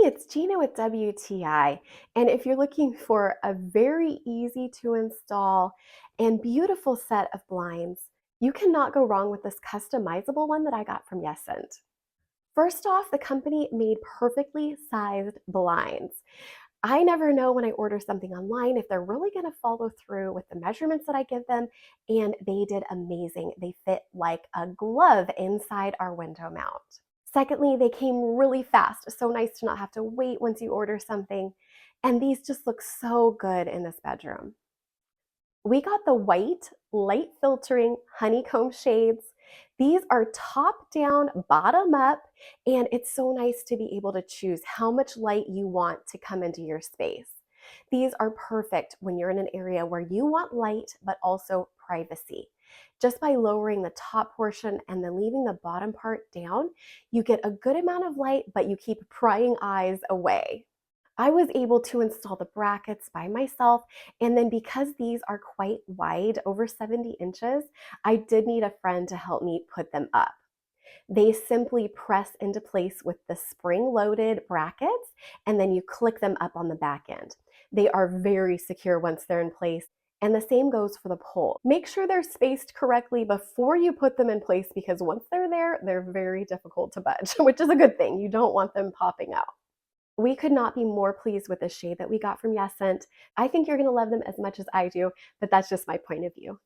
It's Gina with WTI. And if you're looking for a very easy to install and beautiful set of blinds, you cannot go wrong with this customizable one that I got from YESCENT. First off, the company made perfectly sized blinds. I never know when I order something online if they're really going to follow through with the measurements that I give them, and they did amazing. They fit like a glove inside our window mount. Secondly, they came really fast. So nice to not have to wait once you order something. And these just look so good in this bedroom. We got the white light filtering honeycomb shades. These are top down, bottom up, and it's so nice to be able to choose how much light you want to come into your space. These are perfect when you're in an area where you want light, but also privacy. Just by lowering the top portion and then leaving the bottom part down, you get a good amount of light, but you keep prying eyes away. I was able to install the brackets by myself, and then because these are quite wide, over 70 inches, I did need a friend to help me put them up. They simply press into place with the spring-loaded brackets, and then you click them up on the back end. They are very secure once they're in place, and the same goes for the pole. Make sure they're spaced correctly before you put them in place, because once they're there, they're very difficult to budge, which is a good thing. You don't want them popping out. We could not be more pleased with the shade that we got from YESCENT. I think you're going to love them as much as I do, but that's just my point of view.